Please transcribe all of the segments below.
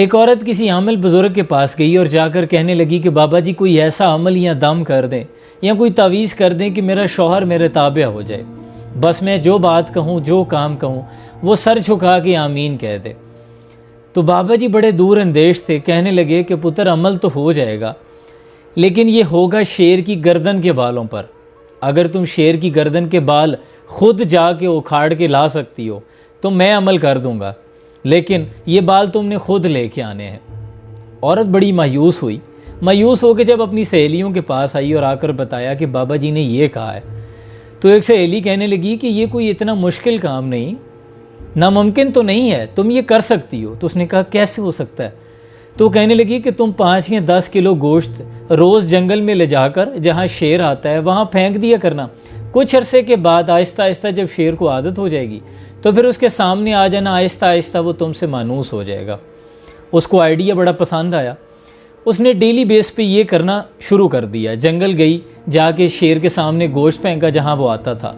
एक औरत किसी आमिल बुज़ुर्ग के पास गई और जाकर कहने लगी कि बाबा जी कोई ऐसा अमल या दम कर दें या कोई तावीज़ कर दें कि मेरा शौहर मेरे ताबे हो जाए, बस मैं जो बात कहूँ जो काम कहूँ वो सर झुका के आमीन कह दे। तो बाबा जी बड़े दूर अंदेश थे, कहने लगे कि पुत्र अमल तो हो जाएगा लेकिन ये होगा शेर की गर्दन के बालों पर। अगर तुम शेर की गर्दन के बाल खुद जाके उखाड़ के ला सकती हो तो मैं अमल कर दूंगा, लेकिन ये बाल तुमने खुद लेके आने हैं। औरत बड़ी मायूस हुई। मायूस होकर जब अपनी सहेलियों के पास आई और आकर बताया कि बाबा जी ने ये कहा है, तो एक सहेली कहने लगी कि ये कोई इतना मुश्किल काम नहीं, नामुमकिन तो नहीं है, तुम ये कर सकती हो। तो उसने कहा कैसे हो सकता है? तो कहने लगी कि तुम 5 या 10 किलो गोश्त रोज़ जंगल में ले जाकर जहाँ शेर आता है वहाँ फेंक दिया करना। कुछ अरसे के बाद आहिस्ता आहिस्ता जब शेर को आदत हो जाएगी तो फिर उसके सामने आ जाना, आहिस्ता आहिस्ता वो तुमसे मानूस हो जाएगा। उसको आइडिया बड़ा पसंद आया। उसने डेली बेस पे ये करना शुरू कर दिया। जंगल गई, जाके शेर के सामने गोश्त फेंका जहाँ वो आता था,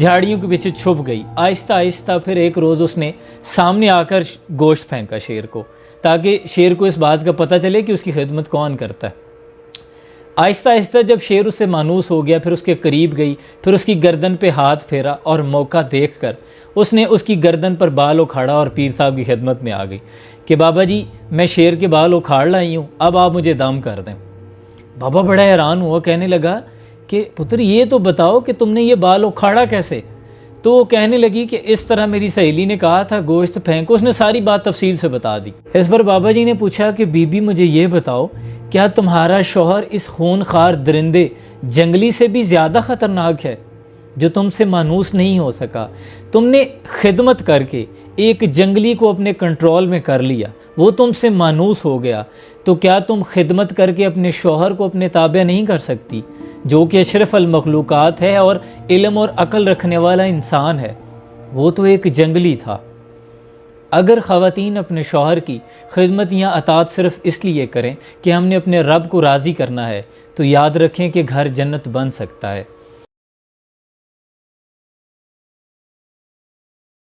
झाड़ियों के पीछे छुप गई। आहिस्ता आहिस्ता फिर एक रोज़ उसने सामने आकर गोश्त फेंका शेर को, ताकि शेर को इस बात का पता चले कि उसकी खिदमत कौन करता है। आहिस्ता आहिस्ता जब शेर उससे मानूस हो गया, फिर उसके करीब गई, फिर उसकी गर्दन पे हाथ फेरा और मौका देखकर उसने उसकी गर्दन पर बाल उखाड़ा और पीर साहब की खिदमत में आ गई कि बाबा जी मैं शेर के बाल उखाड़ लाई हूँ, अब आप मुझे दम कर दें। बाबा बड़ा हैरान हुआ, कहने लगा कि पुत्र ये तो बताओ कि तुमने ये बाल उखाड़ा कैसे? तो वो कहने लगी कि इस तरह मेरी सहेली ने कहा था गोश्त फेंको। उसने सारी बात तफसील से बता दी। इस पर बाबा जी ने पूछा कि बीबी मुझे ये बताओ, क्या तुम्हारा शौहर इस खूनखार दरिंदे जंगली से भी ज़्यादा ख़तरनाक है जो तुमसे मानूस नहीं हो सका? तुमने खिदमत करके एक जंगली को अपने कंट्रोल में कर लिया, वो तुमसे मानूस हो गया, तो क्या तुम खिदमत करके अपने शौहर को अपने ताबे नहीं कर सकती, जो कि अशरफ अल मखलूकात है और इल्म और अकल रखने वाला इंसान है? वो तो एक जंगली था। अगर ख़वातीन अपने शौहर की खिदमत या अतात सिर्फ़ इसलिए करें कि हमने अपने रब को राज़ी करना है, तो याद रखें कि घर जन्नत बन सकता है।